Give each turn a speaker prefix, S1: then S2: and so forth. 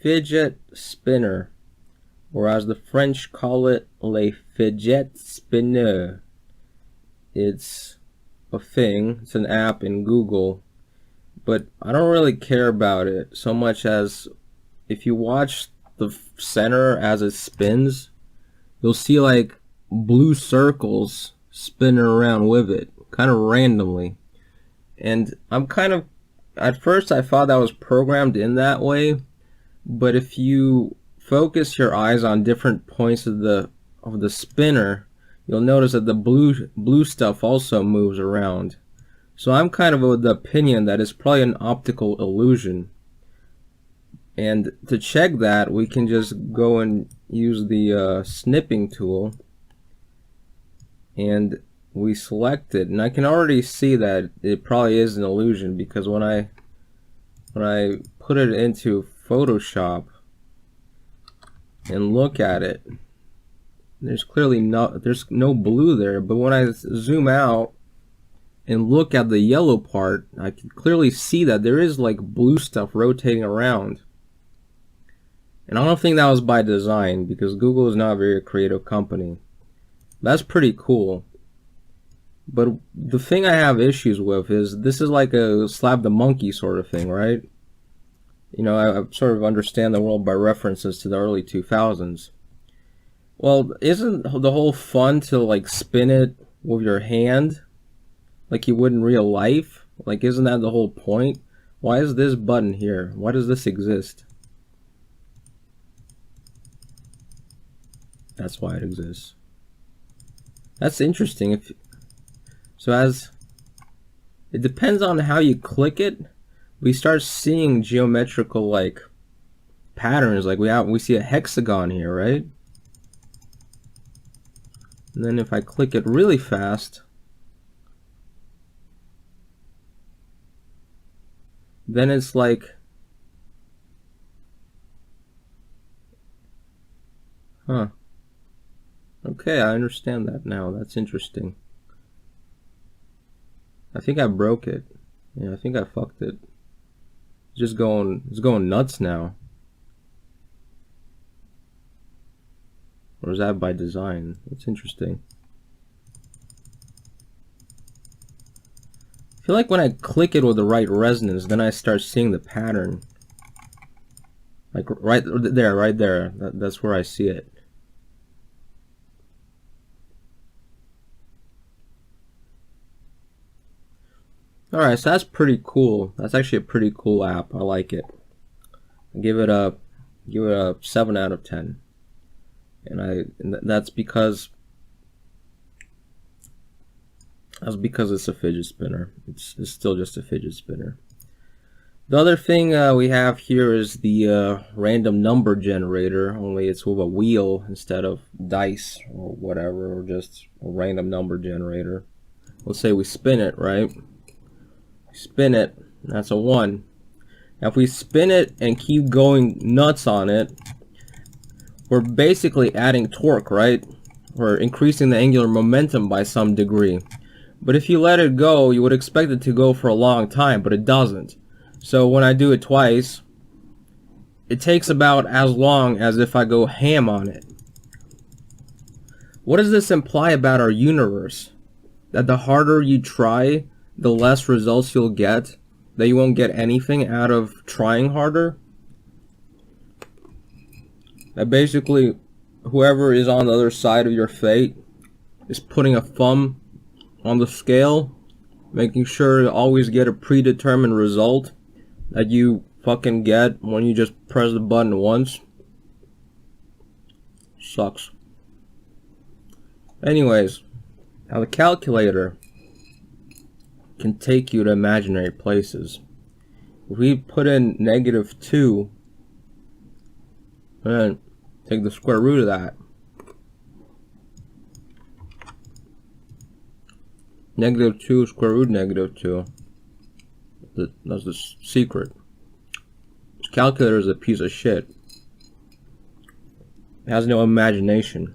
S1: fidget spinner, or as the French call it, le fidget spinner. It's a thing, it's an app in Google, but I don't really care about it so much as if you watch the center as it spins, you'll see like blue circles spinning around with it, kind of randomly. And I'm kind of, at first I thought that was programmed in that way, but if you focus your eyes on different points of the spinner, you'll notice that the blue stuff also moves around. So I'm kind of the opinion that it's probably an optical illusion. And to check that, we can just go and use the snipping tool, and we select it, and I can already see that it probably is an illusion, because when I put it into Photoshop and look at it, there's no blue there. But when I zoom out and look at the yellow part, I can clearly see that there is like blue stuff rotating around. And I don't think that was by design, because Google is not a very creative company. That's pretty cool. But the thing I have issues with is this is like a slap the monkey sort of thing, right? You know, I sort of understand the world by references to the early 2000s. Well, isn't the whole fun to like spin it with your hand like you would in real life? Like, isn't that the whole point? Why is this button here? Why does this exist? That's why it exists. That's interesting. So as it depends on how you click it, we start seeing geometrical like patterns. Like we see a hexagon here, right? And then if I click it really fast, then it's like, huh. Okay, I understand that now. That's interesting. I think I broke it. Yeah, I think I fucked it. It's going nuts now. Or is that by design? That's interesting. I feel like when I click it with the right resonance, then I start seeing the pattern. Like right there. That's where I see it. Alright, so that's pretty cool. That's actually a pretty cool app. I like it. Give it a 7 out of 10. And that's because it's a fidget spinner. It's still just a fidget spinner. The other thing we have here is the random number generator, only it's with a wheel instead of dice or whatever, or just a random number generator. Let's say we spin it, right? Spin it, that's a 1. Now if we spin it and keep going nuts on it, we're basically adding torque, right? We're increasing the angular momentum by some degree. But if you let it go, you would expect it to go for a long time, but it doesn't. So when I do it twice, it takes about as long as if I go ham on it. What does this imply about our universe? That the harder you try, the less results you'll get? That you won't get anything out of trying harder? That basically whoever is on the other side of your fate is putting a thumb on the scale, making sure to always get a predetermined result that you fucking get when you just press the button once. Sucks. Anyways, now the calculator can take you to imaginary places. If we put in -2 and take the square root of that, -2 square root -2. That's the secret. This calculator is a piece of shit. It has no imagination.